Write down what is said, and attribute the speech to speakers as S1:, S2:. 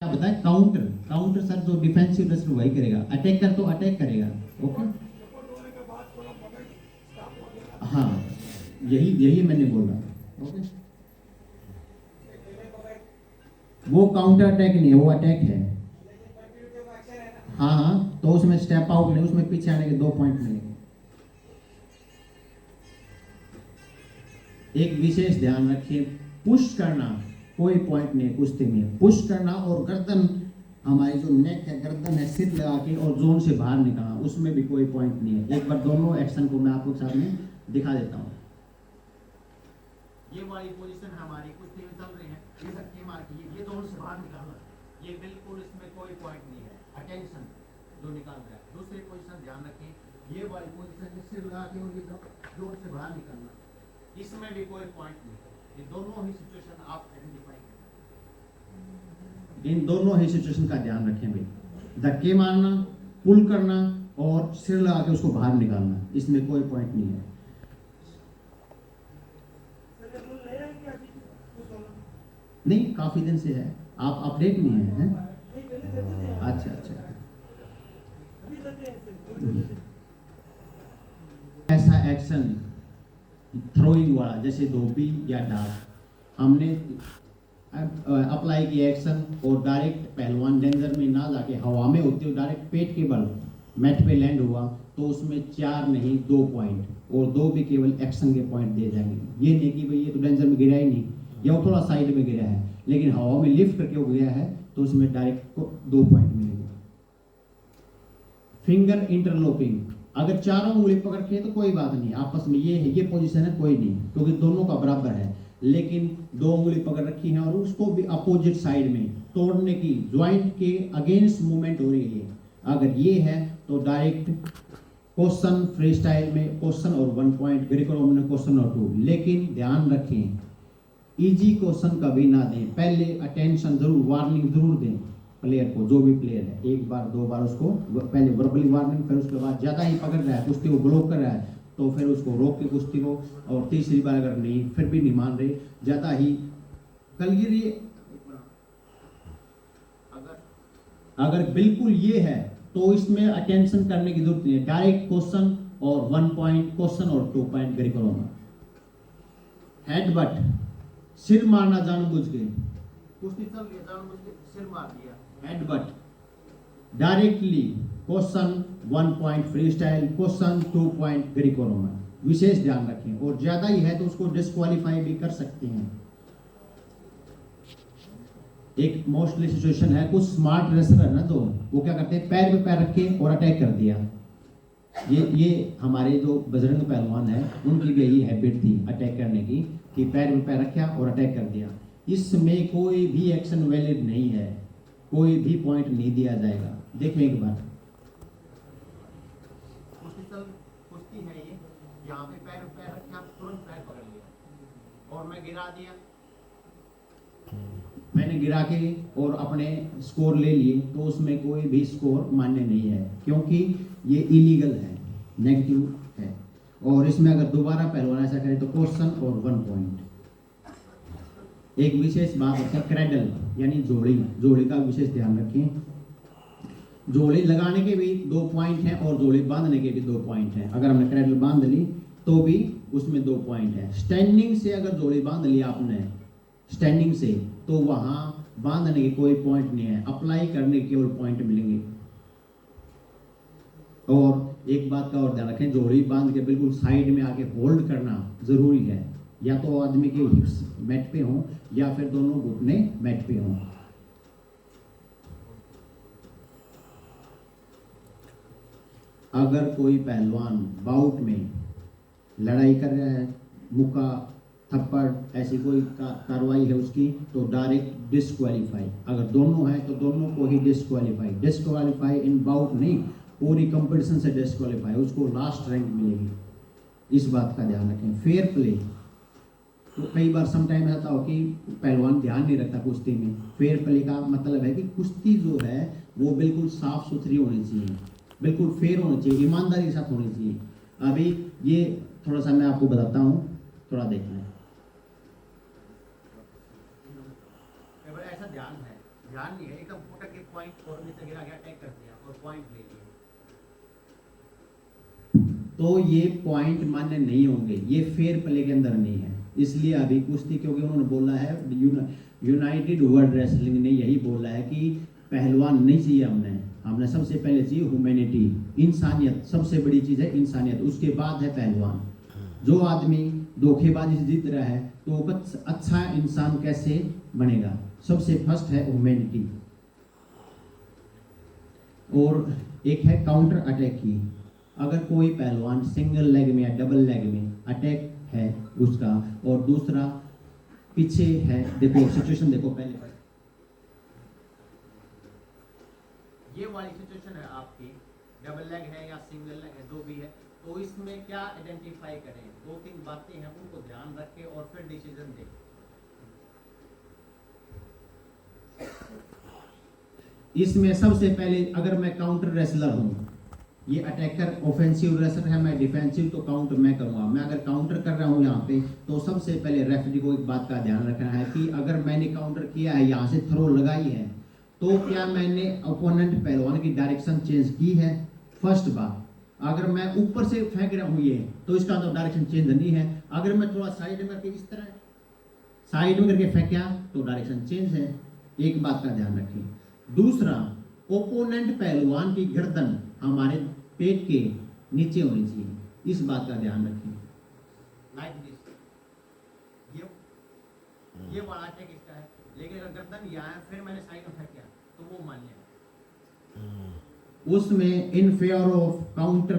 S1: क्या बताए? Counter. Counter sir जो डिफेंसिव रेसलर वही करेगा, अटैकर तो अटैक करेगा। ओके, हाँ, यही यही मैंने बोला। ओके, वो काउंटर अटैक नहीं है, वो अटैक है। हाँ हाँ, तो उसमें स्टेप आउट नहीं, उसमें पीछे आने के 2 पॉइंट मिलेंगे। एक विशेष ध्यान रखिए, पुश करना कोई पॉइंट नहीं है कुश्ती में। पुश करना और गर्दन, हमारी जो नेक है, गर्दन है, सिर लगा के और जोन से बाहर निकलना, उसमें भी कोई पॉइंट नहीं है। एक बार दोनों एक्शन को मैं आपको सामने दिखा देता हूँ। ये वाली पोजीशन हमारी कुश्ती में चल रही है, ये धक्के मार के ये जोन से बाहर निकालना, ये बिल्कुल इसमें कोई पॉइंट नहीं है। अटेंशन जो निकाल रहा है। दूसरी पोजीशन ध्यान रखें, ये वाली पोजीशन सिर लगा के और ये जोन से बाहर निकलना, इसमें भी कोई पॉइंट नहीं है। ये दोनों ही सिचुएशन आप आइडेंटिफाई करें, इन दोनों ही सिचुएशन का ध्यान रखें भाई। धक्के मारना, पुल करना और सिर लगा के उसको बाहर निकालना, इसमें कोई पॉइंट नहीं है। नहीं, काफी दिन से है, आप अपडेट नहीं है, हैं? अच्छा अच्छा। ऐसा एक्शन थ्रोइंग वाला, जैसे धोबी या डाल, हमने अप्लाई किया एक्शन और डायरेक्ट पहलवान डेंजर में ना जाके हवा में होते हुए डायरेक्ट पेट के बल मैट पे लैंड हुआ, तो उसमें 4 नहीं 2 पॉइंट, और 2 भी केवल एक्शन के पॉइंट दिए जाएंगे। ये नहीं कि भाई ये तो डेंजर में गिरा ही नहीं, या वो थोड़ा साइड में गिरा है, लेकिन हवा में लिफ्ट करके वो गिरा है, तो उसमें डायरेक्ट 2 पॉइंट मिलेंगे। फिंगर इंटरलॉकिंग, अगर चारों उंगली पकड़ के तो कोई बात नहीं, आपस में ये है, ये पोजीशन है, कोई नहीं, क्योंकि दोनों का बराबर है। लेकिन 2 उंगली पकड़ रखी है और उसको भी अपोजिट साइड में तोड़ने की, ज्वाइंट के अगेंस्ट मूवमेंट हो रही है, अगर ये है तो डायरेक्ट क्वेश्चन फ्री स्टाइल में क्वेश्चन और 1 पॉइंट, ग्रीको रोमन क्वेश्चन और 2। लेकिन ध्यान रखें, इजी क्वेश्चन कभी ना दें, पहले अटेंशन जरूर, वार्निंग जरूर दें प्लेयर को, जो भी प्लेयर है। 1 बार 2 बार उसको पहले वर्बली वार्निंग, फिर उसके बाद ज़्यादा ही पकड़ रहा है, कुश्ती को ब्लॉक कर रहा है, तो फिर उसको रोक के कुश्ती को, और तीसरी बार अगर नहीं, फिर भी नहीं मान रहे, ज़्यादा ही कलगिरी, अगर बिल्कुल ये है तो इसमें अटेंशन करने की जरूरत नहीं है। डायरेक्ट क्वेश्चन और 1 पॉइंट, क्वेश्चन और 2 पॉइंट ग्रीको रोमन। हेडबट, सिर मारना जानबूझ के, कुश्ती चल रही है, जानबूझ के सिर मार दिया, headbutt. Directly question 1 point free style, question 2 point Greco Roman. विशेष ध्यान रखें, और ज्यादा ही है तो उसको डिस्क्वालीफाई भी कर सकते हैं। एक मोस्टली सिचुएशन है, कुछ स्मार्ट रेसलर है ना, तो वो क्या करते हैं, पैर पे पैर रख के और अटैक कर दिया। ये हमारे जो बजरंग पहलवान है, उनकी भी यही हैबिट थी अटैक करने की, कि पैर में पैर रखा और अटैक कर दिया। इसमें कोई भी एक्शन वैलिड नहीं है, कोई भी पॉइंट नहीं दिया जाएगा। देखो एक बार, कुश्ती है ये, यहाँ पे पैर में पैर रखा, तुरंत पैर पकड़ लिया और मैं गिरा दिया, मैंने गिरा के और अपने स्कोर ले लिए, तो उसमें कोई भी स्कोर मान्य नहीं है, क्योंकि ये इलीगल है, नेगेटिव है। और इसमें अगर दोबारा पहलवान ऐसा करे तो क्वेश्चन और 1 पॉइंट। एक विशेष बात है, क्रैडल यानी जोड़ी, जोड़ी का विशेष ध्यान रखें। जोड़ी लगाने के भी 2 पॉइंट हैं और जोड़ी बांधने के भी 2 पॉइंट हैं। अगर हमने क्रैडल बांध ली तो भी उसमें 2 पॉइंट है। स्टैंडिंग से अगर जोड़ी बांध ली आपने, स्टैंडिंग से, तो वहां बांधने के कोई पॉइंट नहीं है, अप्लाई करने के केवल पॉइंट मिलेंगे। और एक बात का और ध्यान रखें, जोड़ी बांध के बिल्कुल साइड में आके होल्ड करना जरूरी है, या तो आदमी के हिप्स मैट पे हों या फिर दोनों घुटने मैट पे हों। अगर कोई पहलवान बाउट में लड़ाई कर रहा है, मुक्का थप्पड़ ऐसी कोई कार्रवाई है उसकी, तो डायरेक्ट डिस्क्वालीफाई। अगर दोनों है तो दोनों को ही डिस्क्वालीफाई। डिस्क्वालीफाई इन बाउट नहीं, पूरी कंपटीशन से डिस्क्वालीफाई, उसको लास्ट रैंक मिलेगी। इस बात का ध्यान रखें। फेयर प्ले, तो कई बार समटाइम ऐसा हो कि पहलवान ध्यान नहीं रखता कुश्ती में। फेयर प्ले का मतलब है कि कुश्ती जो है वो बिल्कुल साफ सुथरी होनी चाहिए, बिल्कुल फेयर होनी चाहिए, ईमानदारी के साथ होनी चाहिए। अभी ये थोड़ा सा मैं आपको बताता हूँ, थोड़ा देखना है। ऐसा ध्यान है, ध्यान नहीं है, एकदम पटक के पॉइंट और नीचे गिरा गया, अटैक कर दिया और पॉइंट ले लिया, तो ये पॉइंट मान्य नहीं होंगे, ये फेयर प्ले के अंदर नहीं है। इसलिए अभी कुश्ती, क्योंकि उन्होंने बोला है यूनाइटेड वर्ल्ड रेसलिंग ने यही बोला है कि पहलवान नहीं चाहिए, हमने सबसे पहले चाहिए ह्यूमैनिटी, इंसानियत, सबसे बड़ी चीज़ है इंसानियत, उसके बाद है पहलवान। जो आदमी धोखेबाजी से जीत रहा है तो वो अच्छा इंसान कैसे बनेगा? सबसे फर्स्ट है ह्यूमैनिटी। और एक है काउंटर अटैक की, अगर कोई पहलवान सिंगल लेग में या डबल लेग में अटैक है उसका, और दूसरा पीछे है, देखो सिचुएशन देखो, पहले ये वाली सिचुएशन है आपकी, डबल लेग है या सिंगल लेग है, जो भी है, तो इसमें क्या आइडेंटिफाई करें? 2-3 बातें हैं, उनको ध्यान रखें और फिर डिसीजन दें। इसमें सबसे पहले, अगर मैं काउंटर रेसलर हूँ, ये अटैकर ऑफेंसिव रेसलर है, मैं डिफेंसिव, तो काउंटर मैं करूँगा। मैं अगर काउंटर कर रहा हूँ यहाँ पे, तो सबसे पहले रेफरी को एक बात का ध्यान रखना है कि अगर मैंने काउंटर किया है, यहाँ से थ्रो लगाई है, तो क्या मैंने ओपोनेंट पहलवान की डायरेक्शन चेंज की है? फर्स्ट बात। अगर मैं ऊपर से फेंक रहा हूँ ये, तो इसका तो डायरेक्शन चेंज नहीं है। अगर मैं थोड़ा साइड में करके इस तरह साइड में करके फेंका तो डायरेक्शन चेंज है। एक बात का ध्यान रखें। दूसरा, ओपोनेंट पहलवान की गर्दन हमारे पेट के नीचे होनी चाहिए, इस बात का ध्यान रखें। लाइक दिस, ये वाला अटैक इसका है, लेकिन अगर गर्दन यहाँ है, फिर मैंने साइड में फेंका तो वो मान्य है। उसमें इन फेवर ऑफ काउंटर